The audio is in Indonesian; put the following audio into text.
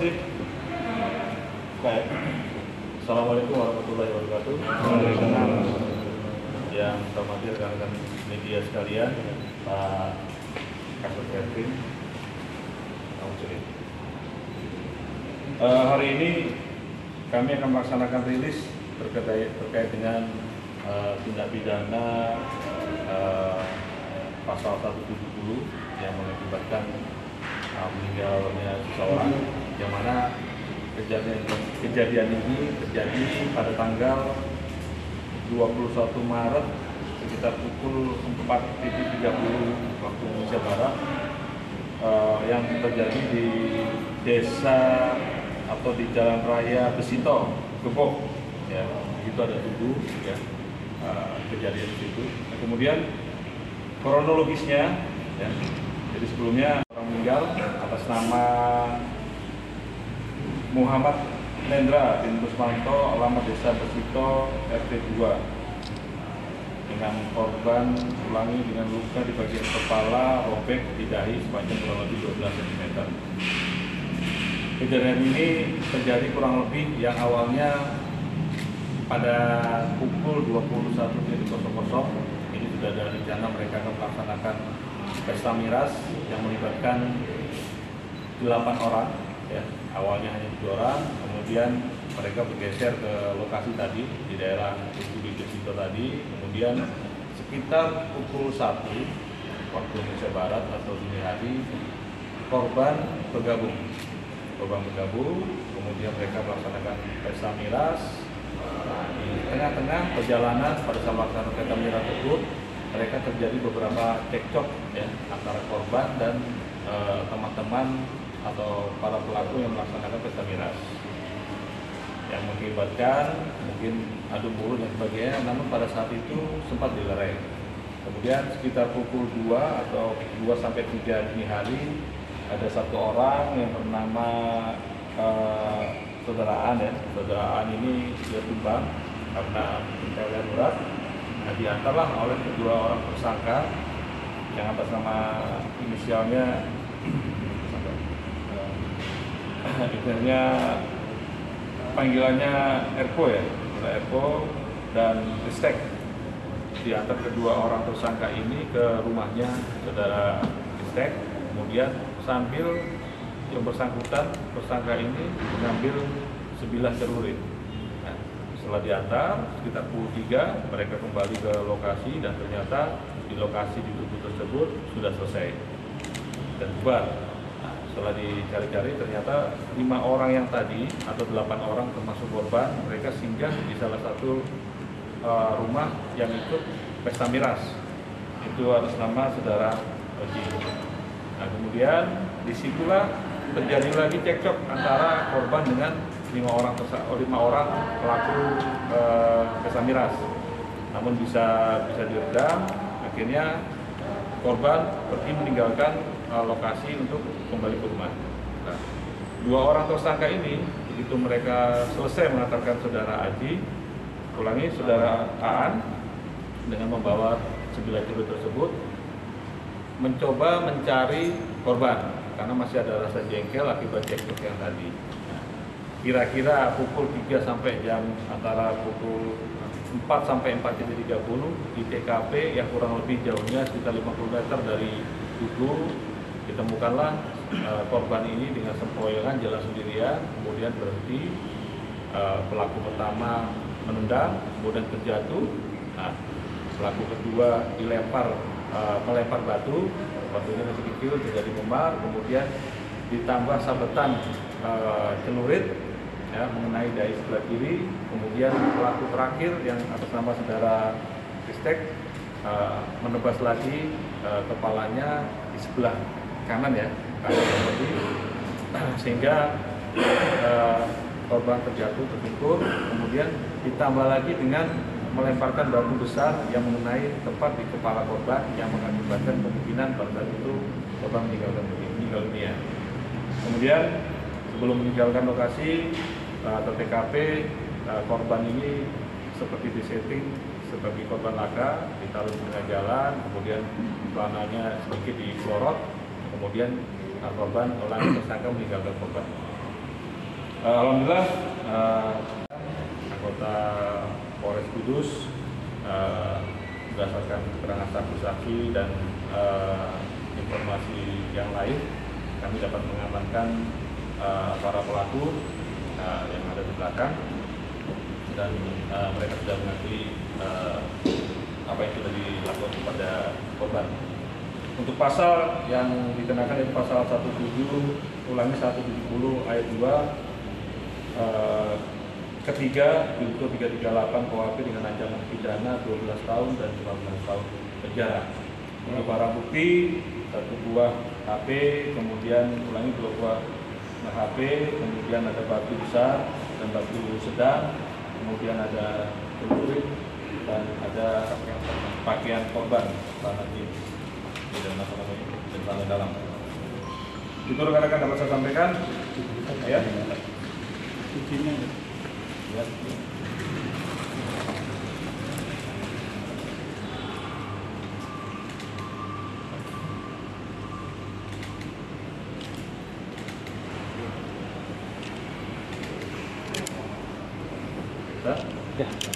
kasih. Baik. Assalamualaikum warahmatullahi wabarakatuh. Yang saya hormati rekan-rekan media sekalian, Pak Kasut Ervin. Hari ini kami akan melaksanakan rilis terkait dengan tindak pidana pasal 170 yang mengakibatkan meninggalnya seseorang, yang mana kejadian ini terjadi pada tanggal 21 Maret sekitar pukul 4.30 waktu Indonesia Barat, yang terjadi di desa atau di Jalan Raya Besito, Gebok. Ya, itu ada tubuh ya, kejadian di situ. Nah, kemudian kronologisnya, ya, jadi sebelumnya orang meninggal atas nama Muhammad Nendra bin Rusmanto, alamat desa Besito, RT 2, dengan korban ulangi dengan luka di bagian kepala, robek di dahi sepanjang kurang lebih 12 cm. Kejadian ini terjadi kurang lebih yang awalnya pada pukul 21.00. Ini sudah ada rencana mereka akan melaksanakan pesta miras yang melibatkan 8 orang. Ya, awalnya hanya 2 orang, kemudian mereka bergeser ke lokasi tadi di daerah Besito tadi. Kemudian sekitar pukul 1 waktu Indonesia Barat atau dini hari, korban bergabung, kemudian mereka melaksanakan pesta miras. Nah, di tengah-tengah perjalanan pada saat melaksanakan pesta miras tersebut, mereka terjadi beberapa cekcok ya, antara korban dan teman-teman atau para pelaku yang melaksanakan pesta miras, yang mengakibatkan mungkin adu mulut dan sebagainya, namun pada saat itu sempat dilerai. Kemudian sekitar pukul 2 atau 2-3 dini hari, ada 1 orang yang bernama Saudara An ini dia tumbang karena pencarian berat. Nah, diantarlah oleh kedua orang tersangka yang atas nama inisialnya panggilannya Erko ya, Erko dan Ristek. Diantar kedua orang tersangka ini ke rumahnya saudara Ristek, kemudian sambil yang bersangkutan, tersangka ini mengambil sebilah celurit. Nah, setelah diantar sekitar pukul 3, mereka kembali ke lokasi dan ternyata di lokasi di tubuh tersebut sudah selesai dan bubar. Nah, setelah dicari-cari ternyata 5 orang yang tadi atau 8 orang termasuk korban, mereka singgah di salah satu rumah yang ikut pesta miras. Itu atas nama saudara Oji. Nah, kemudian disitulah terjadi lagi cekcok antara korban dengan 5 orang pelaku pesta miras. Namun bisa diredam. Akhirnya korban pergi meninggalkan lokasi untuk kembali ke rumah. Nah, 2 orang tersangka ini begitu mereka selesai mengantarkan saudara Aji, saudara Aan dengan membawa sebilah celurit tersebut mencoba mencari korban karena masih ada rasa jengkel akibat cekcok yang tadi. Kira-kira pukul 3 sampai antara pukul 4 sampai 4.30 di TKP yang kurang lebih jauhnya sekitar 50 meter dari tubuh, ditemukanlah korban ini dengan sempoyongan jalan sendirian, kemudian berhenti. Pelaku pertama menendang, kemudian terjatuh. Nah, pelaku kedua melempar batunya masih kecil, terjadi memar, kemudian ditambah sabetan celurit ya, mengenai dahi sebelah kiri. Kemudian pelaku terakhir yang atas nama saudara Ristek menebas lagi kepalanya di sebelah kanan ya, sehingga korban terjatuh terpikul. Kemudian ditambah lagi dengan melemparkan batu besar yang mengenai tepat di kepala korban, yang mengakibatkan kemungkinan pada saat itu korban meninggal dunia. Kemudian sebelum meninggalkan lokasi atau TKP, korban ini seperti disetting sebagai korban laka, ditaruh di tengah jalan, kemudian celananya sedikit dipelorot, kemudian korban tersangka meninggalkan korban. Alhamdulillah anggota Polres Kudus berdasarkan keterangan saksi-saksi dan informasi yang lain, kami dapat mengamankan para pelaku yang ada di belakang, dan mereka sudah mengakui apa yang sudah dilakukan kepada korban. Untuk pasal yang dikenakan itu pasal 170 ayat 2 ketiga junto 338 KUHP dengan ancaman pidana 12 tahun dan 15 tahun penjara. Untuk barang bukti 1 buah HP, kemudian 2 buah HP, kemudian ada batu besar dan batu sedang, kemudian ada peluit dan ada pakaian korban di dalam. Itu rekan-rekan dapat saya sampaikan. Ya. Ya. Ya.